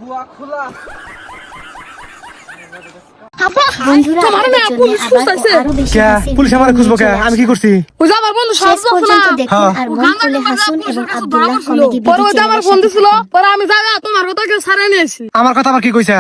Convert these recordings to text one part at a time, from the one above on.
গুয়া খোলা পুলিশ আমার খুঁজবো কে? আমি কি করছি? আমার কথা আবার কি কইছে?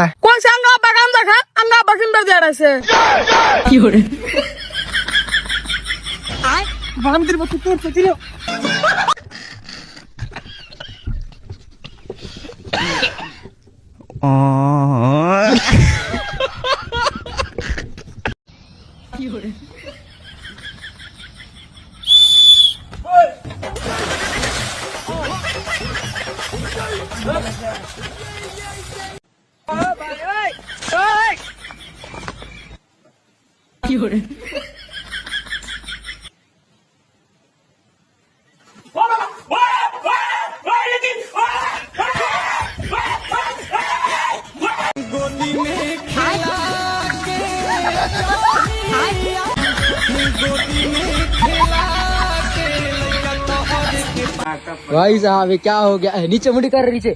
भाई साहब ये क्या हो गया? नीचे मुड़ी कर, नीचे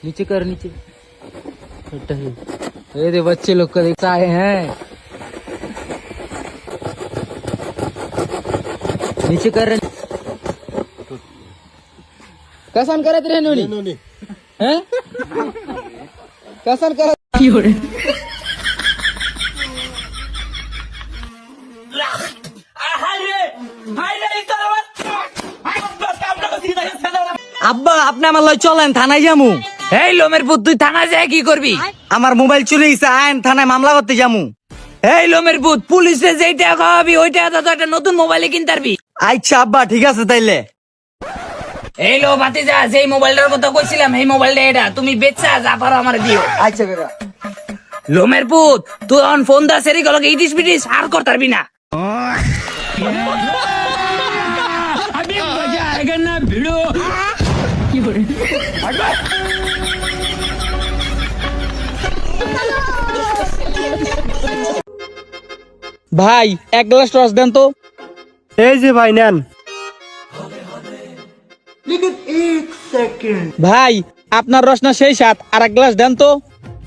नीचे कर, नीचे। ये बच्चे लोग को देखता हैं, नीचे कर रहे कैसन करे तेरे नोनी हैं? कैसन करे? আব্বা আপনি আমার লয় চলেন, থানায় যামু। এই লোমের পুত, তুই থানা যায় কি করবি? আমার মোবাইল চুরি গেছে, আইন থানায় মামলা করতে যামু। এই লোমের পুত, পুলিশে যেইটা খাওয়াবি ওইটা তো একটা নতুন মোবাইলে কিনতে পারবি। আচ্ছা আব্বা ঠিক আছে তাইলে। এই লো ভাতিজা, যেই মোবাইলটার কথা কইছিলাম এই মোবাইলটা এটা, তুমি বেচা যা পারো আমার দিও। আচ্ছা কাকা। লোমের পুত, তুই অন ফোন দা সেরি গলকে ইটিস পিটিস আর করতে পারবি না। अभी मजा आएगा ना भिड़ो। ভাই এক গ্লাস রস দেন তো। এই যে ভাই নেন। ভাই আপনার রস না সেই সাথ, আর এক গ্লাস দেন তো।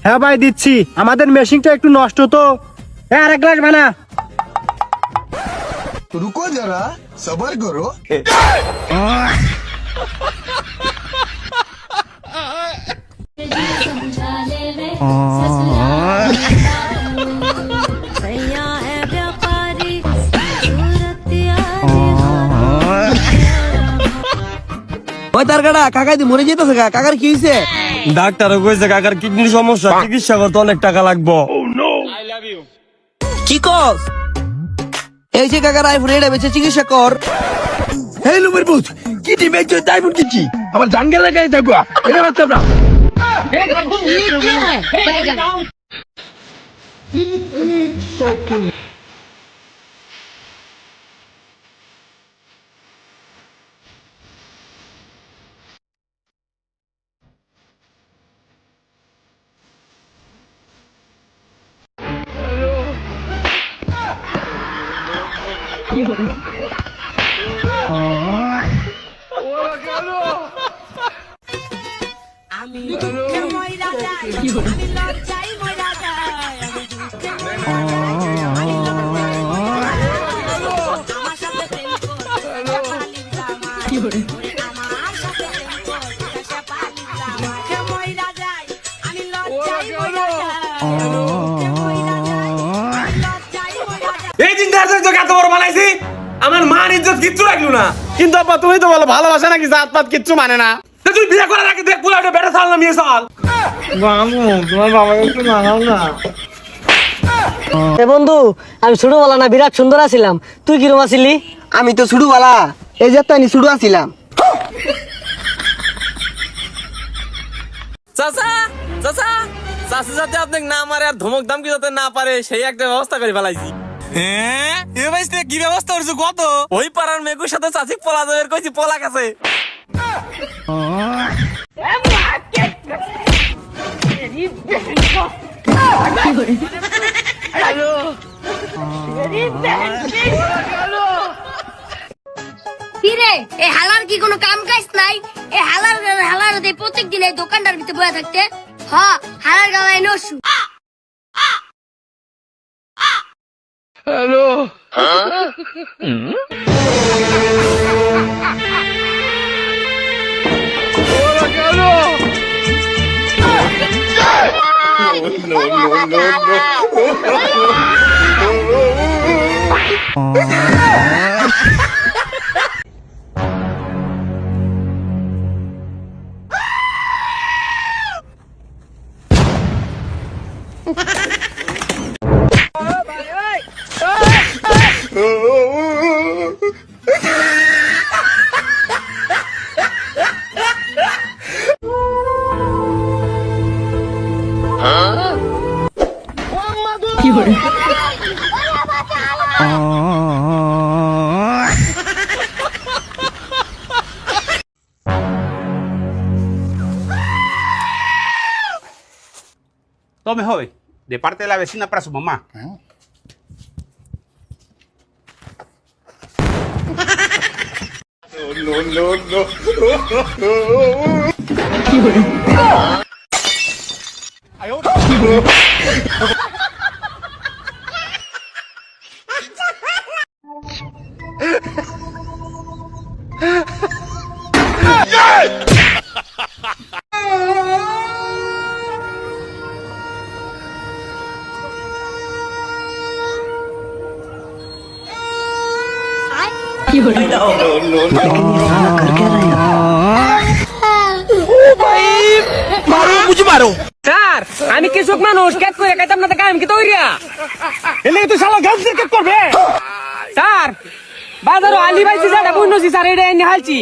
হ্যাঁ ভাই দিচ্ছি, আমাদের মেশিনটা একটু নষ্ট তো। হ্যাঁ আর এক গ্লাস বানা। रुको जरा सबर करो। ওই তার কাটা কাকা দি মরে যেতেছে, কাকার কি হইছে? ডাক্তার কইছে কাকার কিডনির সমস্যা, চিকিৎসা করতে অনেক টাকা লাগবে। কি কস? এই যে কাকার আইফোন এটা বেচে চিকিৎসা কর। এই লুমের ভূত কি দিবে তো তাই বলছি কি আমার জাঙ্গা লাগাই থাকো এটা বাচ্চা না। আমি দুঃখে মইরা যাই, আমি লজ্জায় মইরা যাই, আমি দুঃখে মইরা যাই, আমার সাথে প্রেম করতে পালির জামাই, আমার সাথে প্রেম করতে পালির জামাই, মইরা যাই, আমি লজ্জায় মইরা যাই, দুঃখে মইরা যাই, আমি লজ্জায় মইরা যাই। এই দিন তো কত বড় বানাইছি, আমার মান ইজ্জত কিচ্ছু রাখলো না। কিন্তু আপা তুমি তো বলো ভালোবাসা নাকি জাত পাত কিচ্ছু মানে না। তুই বিয়ে করার আগে দেখ পুরো বেটা সাল না মেয়ে সাল। তোমার বাবা একটু মানাও না। এ বন্ধু, আমি ছোটবেলা না বিরাট সুন্দর আছিলাম, তুই কিরম আছিলি? আমি তো ছোটবেলা এই যে তাই ছোট আছিলাম। চাচা চাচা চাচা যাতে আপনাকে না মারে আর ধমক দামকি যাতে না পারে সেই একটা ব্যবস্থা করে ফেলাইছি। হ্যাঁ এ ভাই কি ব্যবস্থা করছো কত? ওই পাড়ার মেয়ের সাথে চাচি পলা দেবের কইছি, পলা গেছে। এই হালার কি কোনো কাম কাজ নাই? এই হালার দে প্রত্যেক দিন এই দোকানটার ভিতরে বসে থাকতে। হ্যাঁ, হালার গালায় Nasu. Tome, joven, de parte de la vecina para su mamá. मारो मुझे मारो স্যার আমি কৃষক মানুষ ক্যাট করে খাইতাম না, আমি কি তৈরিয়া এলে তুই শালা গাছ কে করবে? স্যার বাজারও আলি পাইছি, স্যার বুঝছি স্যার, এটা এনে হালছি।